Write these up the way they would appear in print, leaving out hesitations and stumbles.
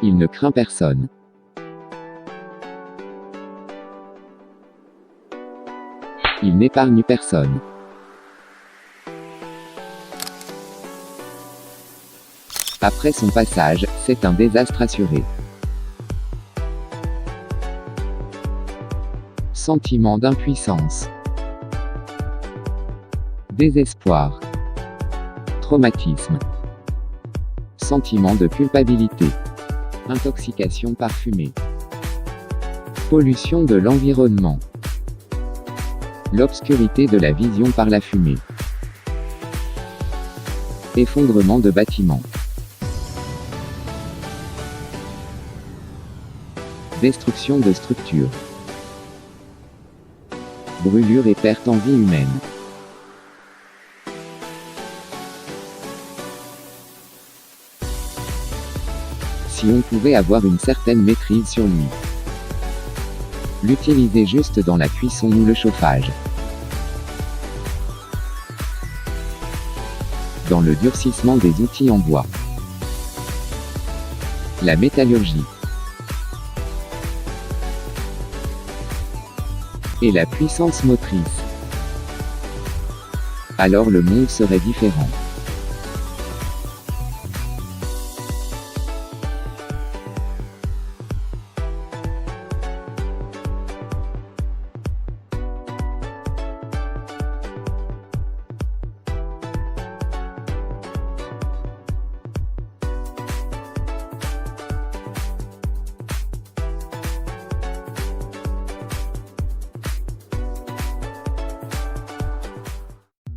Il ne craint personne. Il n'épargne personne. Après son passage, c'est un désastre assuré. Sentiment d'impuissance. Désespoir. Traumatisme. Sentiment de culpabilité. Intoxication par fumée. Pollution de l'environnement. L'obscurité de la vision par la fumée. Effondrement de bâtiments. Destruction de structures. Brûlure et perte en vie humaine. Si on pouvait avoir une certaine maîtrise sur lui. L'utiliser juste dans la cuisson ou le chauffage. Dans le durcissement des outils en bois. La métallurgie. Et la puissance motrice. Alors le monde serait différent.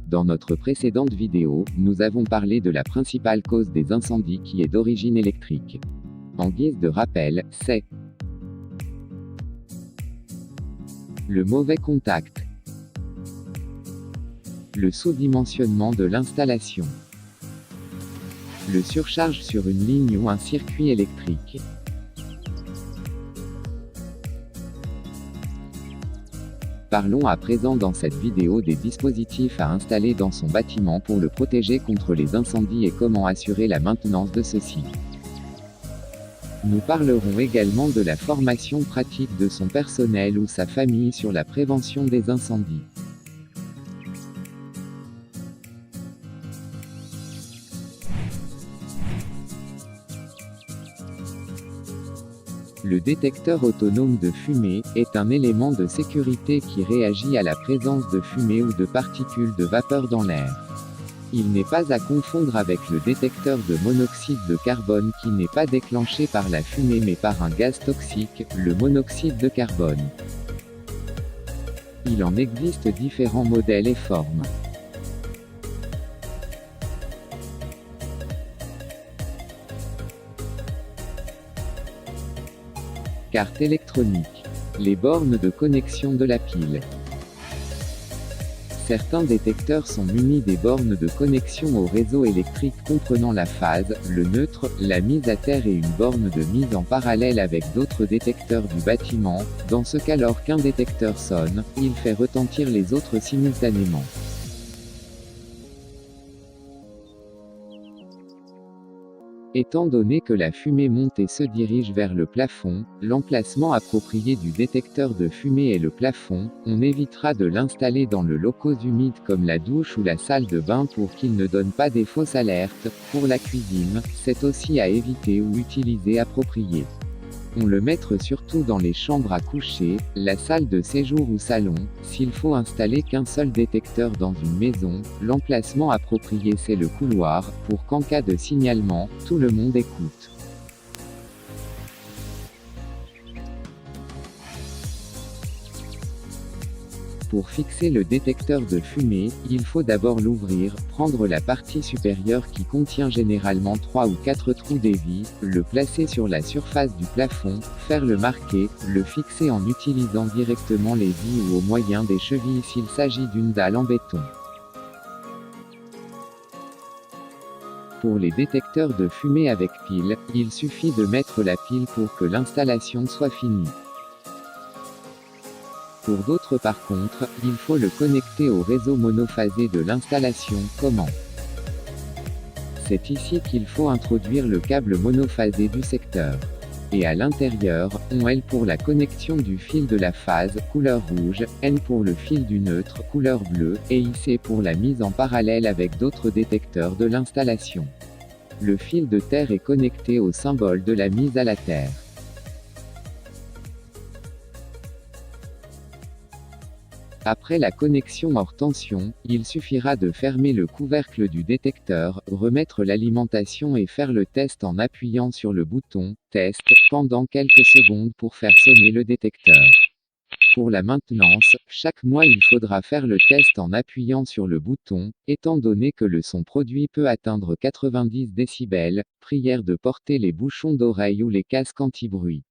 Dans notre précédente vidéo, nous avons parlé de la principale cause des incendies qui est d'origine électrique. En guise de rappel, c'est le mauvais contact, le sous-dimensionnement de l'installation, le surcharge sur une ligne ou un circuit électrique, Parlons à présent dans cette vidéo des dispositifs à installer dans son bâtiment pour le protéger contre les incendies et comment assurer la maintenance de ceux-ci. Nous parlerons également de la formation pratique de son personnel ou sa famille sur la prévention des incendies. Le détecteur autonome de fumée est un élément de sécurité qui réagit à la présence de fumée ou de particules de vapeur dans l'air. Il n'est pas à confondre avec le détecteur de monoxyde de carbone qui n'est pas déclenché par la fumée mais par un gaz toxique, le monoxyde de carbone. Il en existe différents modèles et formes. Carte électronique. Les bornes de connexion de la pile. Certains détecteurs sont munis des bornes de connexion au réseau électrique comprenant la phase, le neutre, la mise à terre et une borne de mise en parallèle avec d'autres détecteurs du bâtiment. Dans ce cas, lorsqu'un détecteur sonne, il fait retentir les autres simultanément. Étant donné que la fumée monte et se dirige vers le plafond, l'emplacement approprié du détecteur de fumée est le plafond. On évitera de l'installer dans le locaux humide comme la douche ou la salle de bain pour qu'il ne donne pas des fausses alertes. Pour la cuisine, c'est aussi à éviter ou utiliser approprié. On le mettre surtout dans les chambres à coucher, la salle de séjour ou salon. S'il faut installer qu'un seul détecteur dans une maison, l'emplacement approprié c'est le couloir, pour qu'en cas de signalement, tout le monde écoute. Pour fixer le détecteur de fumée, il faut d'abord l'ouvrir, prendre la partie supérieure qui contient généralement 3 ou 4 trous d'évier, le placer sur la surface du plafond, faire le marquer, le fixer en utilisant directement les vis ou au moyen des chevilles s'il s'agit d'une dalle en béton. Pour les détecteurs de fumée avec pile, il suffit de mettre la pile pour que l'installation soit finie. Pour d'autres par contre, il faut le connecter au réseau monophasé de l'installation. Comment? C'est ici qu'il faut introduire le câble monophasé du secteur. et à l'intérieur, on L pour la connexion du fil de la phase, couleur rouge, N pour le fil du neutre, couleur bleue, et IC pour la mise en parallèle avec d'autres détecteurs de l'installation. Le fil de terre est connecté au symbole de la mise à la terre. Après la connexion hors tension, il suffira de fermer le couvercle du détecteur, remettre l'alimentation et faire le test en appuyant sur le bouton « Test » pendant quelques secondes pour faire sonner le détecteur. Pour la maintenance, chaque mois il faudra faire le test en appuyant sur le bouton, étant donné que le son produit peut atteindre 90 décibels, prière de porter les bouchons d'oreille ou les casques anti-bruit.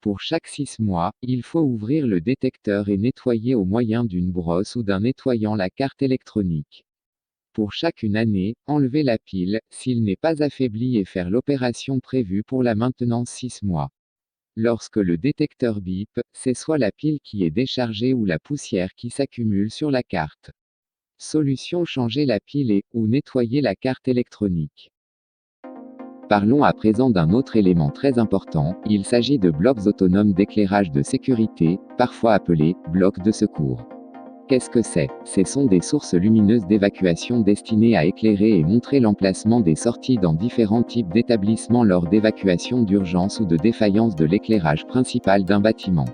Pour chaque 6 mois, il faut ouvrir le détecteur et nettoyer au moyen d'une brosse ou d'un nettoyant la carte électronique. Pour chaque une année, enlever la pile, s'il n'est pas affaibli et faire l'opération prévue pour la maintenance 6 mois. Lorsque le détecteur bip, c'est soit la pile qui est déchargée ou la poussière qui s'accumule sur la carte. Solution: changer la pile et, ou nettoyer la carte électronique. Parlons à présent d'un autre élément très important, il s'agit de blocs autonomes d'éclairage de sécurité, parfois appelés « blocs de secours ». Qu'est-ce que c'est? Ce sont des sources lumineuses d'évacuation destinées à éclairer et montrer l'emplacement des sorties dans différents types d'établissements lors d'évacuation d'urgence ou de défaillance de l'éclairage principal d'un bâtiment.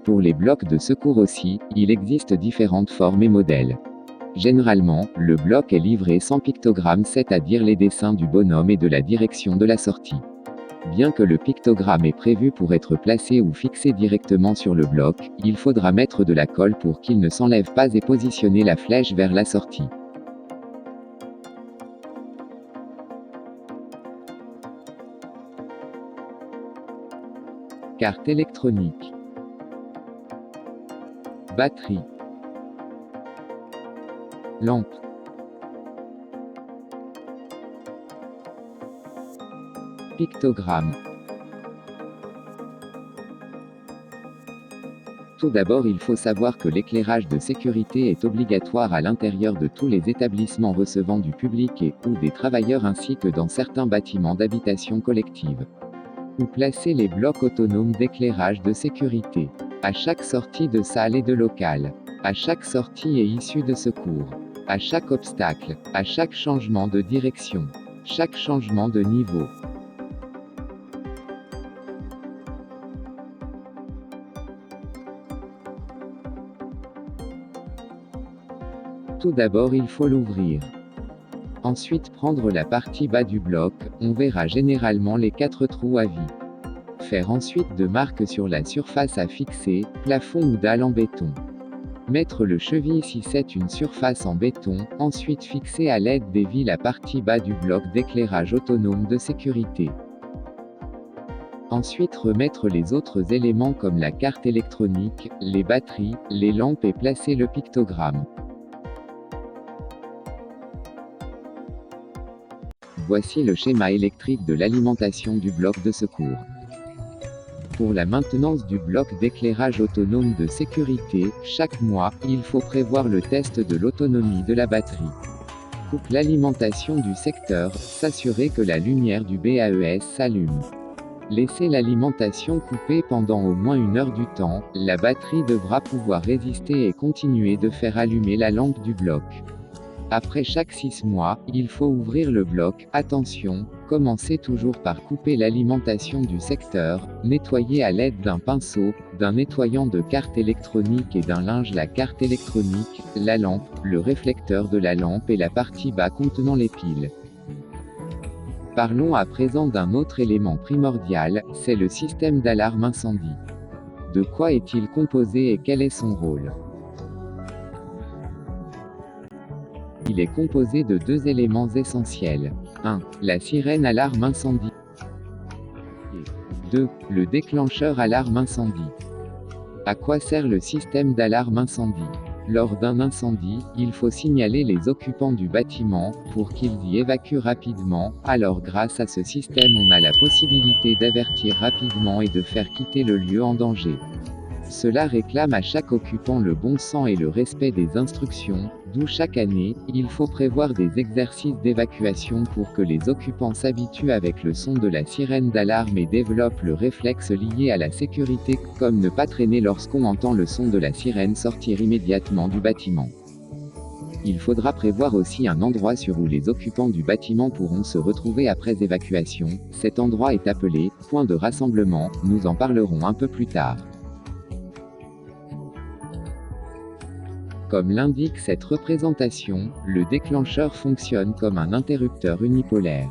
Pour les blocs de secours aussi, il existe différentes formes et modèles. Généralement, le bloc est livré sans pictogramme, c'est-à-dire les dessins du bonhomme et de la direction de la sortie. Bien que le pictogramme est prévu pour être placé ou fixé directement sur le bloc, il faudra mettre de la colle pour qu'il ne s'enlève pas et positionner la flèche vers la sortie. Carte électronique. Batterie. Lampe. Pictogramme. Tout d'abord, il faut savoir que l'éclairage de sécurité est obligatoire à l'intérieur de tous les établissements recevant du public et, ou des travailleurs ainsi que dans certains bâtiments d'habitation collective. Où placer les blocs autonomes d'éclairage de sécurité? À chaque sortie de salle et de local. À chaque sortie et issue de secours. À chaque obstacle. À chaque changement de direction. Chaque changement de niveau. Tout d'abord, il faut l'ouvrir. Ensuite, prendre la partie bas du bloc, on verra généralement les 4 trous à vis. Faire ensuite de marques sur la surface à fixer, plafond ou dalle en béton. Mettre le cheville si c'est une surface en béton, ensuite fixer à l'aide des vis la partie bas du bloc d'éclairage autonome de sécurité. Ensuite remettre les autres éléments comme la carte électronique, les batteries, les lampes et placer le pictogramme. Voici le schéma électrique de l'alimentation du bloc de secours. Pour la maintenance du bloc d'éclairage autonome de sécurité, chaque mois, il faut prévoir le test de l'autonomie de la batterie. Coupe l'alimentation du secteur, s'assurer que la lumière du BAES s'allume. Laissez l'alimentation coupée pendant au moins 1 heure du temps, la batterie devra pouvoir résister et continuer de faire allumer la lampe du bloc. Après chaque 6 mois, il faut ouvrir le bloc. Attention, commencez toujours par couper l'alimentation du secteur, nettoyer à l'aide d'un pinceau, d'un nettoyant de carte électronique et d'un linge la carte électronique, la lampe, le réflecteur de la lampe et la partie bas contenant les piles. Parlons à présent d'un autre élément primordial, c'est le système d'alarme incendie. De quoi est-il composé et quel est son rôle? Il est composé de 2 éléments essentiels. 1. La sirène alarme incendie. Et 2. Le déclencheur alarme incendie. À quoi sert le système d'alarme incendie? Lors d'un incendie, il faut signaler les occupants du bâtiment, pour qu'ils y évacuent rapidement, alors grâce à ce système on a la possibilité d'avertir rapidement et de faire quitter le lieu en danger. Cela réclame à chaque occupant le bon sens et le respect des instructions, D'où chaque année, il faut prévoir des exercices d'évacuation pour que les occupants s'habituent avec le son de la sirène d'alarme et développent le réflexe lié à la sécurité, comme ne pas traîner lorsqu'on entend le son de la sirène sortir immédiatement du bâtiment. Il faudra prévoir aussi un endroit sûr où les occupants du bâtiment pourront se retrouver après évacuation. Cet endroit est appelé « point de rassemblement », nous en parlerons un peu plus tard. Comme l'indique cette représentation, le déclencheur fonctionne comme un interrupteur unipolaire.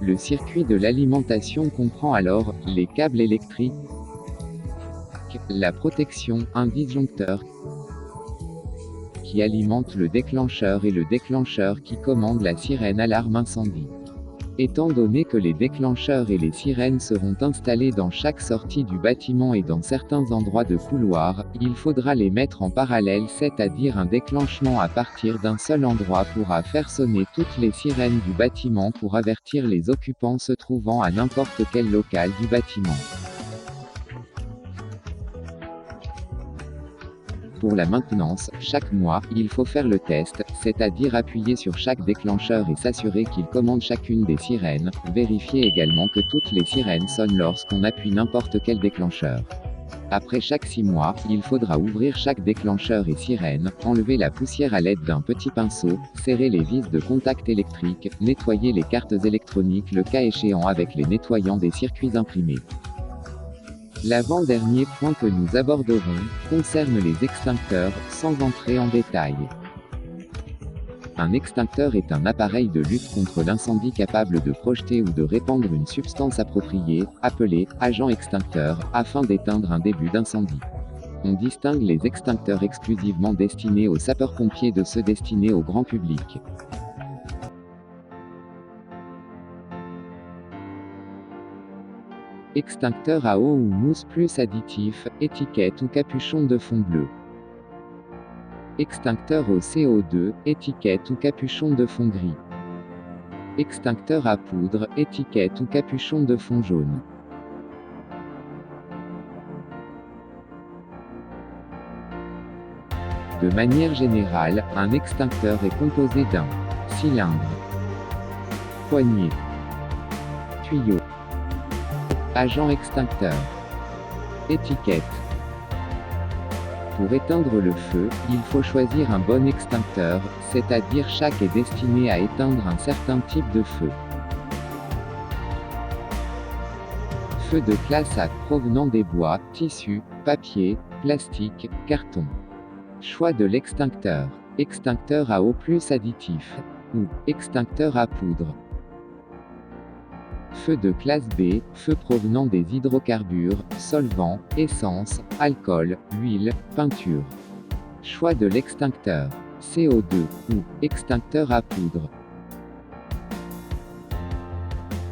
Le circuit de l'alimentation comprend alors les câbles électriques, la protection, un disjoncteur qui alimente le déclencheur et le déclencheur qui commande la sirène alarme incendie. Étant donné que les déclencheurs et les sirènes seront installés dans chaque sortie du bâtiment et dans certains endroits de couloir, il faudra les mettre en parallèle, c'est-à-dire un déclenchement à partir d'un seul endroit pourra faire sonner toutes les sirènes du bâtiment pour avertir les occupants se trouvant à n'importe quel local du bâtiment. Pour la maintenance, chaque mois, il faut faire le test, c'est-à-dire appuyer sur chaque déclencheur et s'assurer qu'il commande chacune des sirènes, vérifier également que toutes les sirènes sonnent lorsqu'on appuie n'importe quel déclencheur. Après chaque 6 mois, il faudra ouvrir chaque déclencheur et sirène, enlever la poussière à l'aide d'un petit pinceau, serrer les vis de contact électrique, nettoyer les cartes électroniques le cas échéant avec les nettoyants des circuits imprimés. L'avant-dernier point que nous aborderons, concerne les extincteurs, sans entrer en détail. Un extincteur est un appareil de lutte contre l'incendie capable de projeter ou de répandre une substance appropriée, appelée agent extincteur, afin d'éteindre un début d'incendie. On distingue les extincteurs exclusivement destinés aux sapeurs-pompiers de ceux destinés au grand public. Extincteur à eau ou mousse plus additif, étiquette ou capuchon de fond bleu. Extincteur au CO2, étiquette ou capuchon de fond gris. Extincteur à poudre, étiquette ou capuchon de fond jaune. De manière générale, un extincteur est composé d'un cylindre, poignée, tuyau, agent extincteur, étiquette. Pour éteindre le feu, il faut choisir un bon extincteur, c'est-à-dire chaque est destiné à éteindre un certain type de feu. Feu de classe A provenant des bois, tissus, papier, plastique, carton. Choix de l'extincteur. Extincteur à eau plus additif. Ou extincteur à poudre. Feu de classe B, feu provenant des hydrocarbures, solvants, essence, alcool, huile, peinture. Choix de l'extincteur. CO2, ou extincteur à poudre.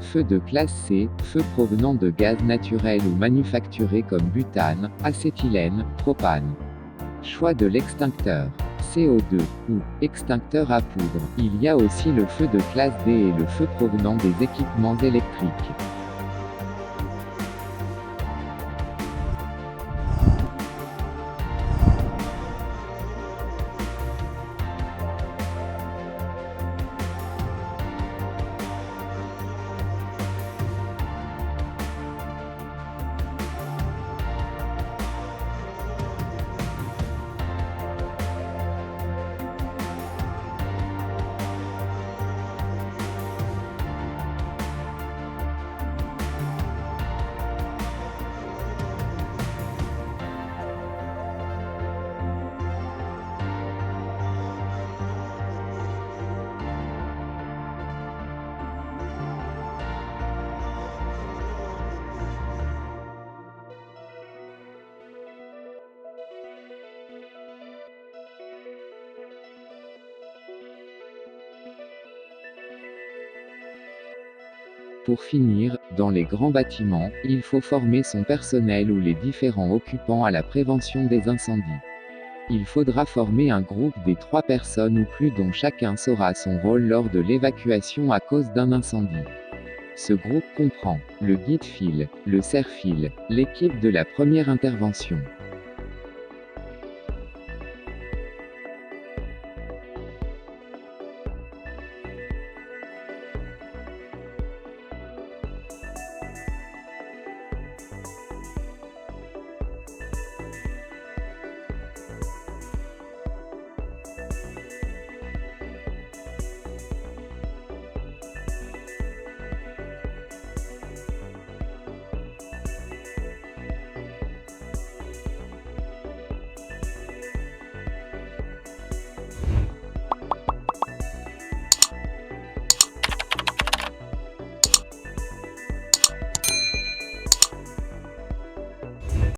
Feu de classe C, feu provenant de gaz naturel ou manufacturé comme butane, acétylène, propane. Choix de l'extincteur. CO2, ou extincteur à poudre. Il y a aussi le feu de classe D et le feu provenant des équipements électriques. Pour finir, dans les grands bâtiments, il faut former son personnel ou les différents occupants à la prévention des incendies. Il faudra former un groupe des 3 personnes ou plus dont chacun saura son rôle lors de l'évacuation à cause d'un incendie. Ce groupe comprend le guide-fil, le serre-fil, l'équipe de la première intervention,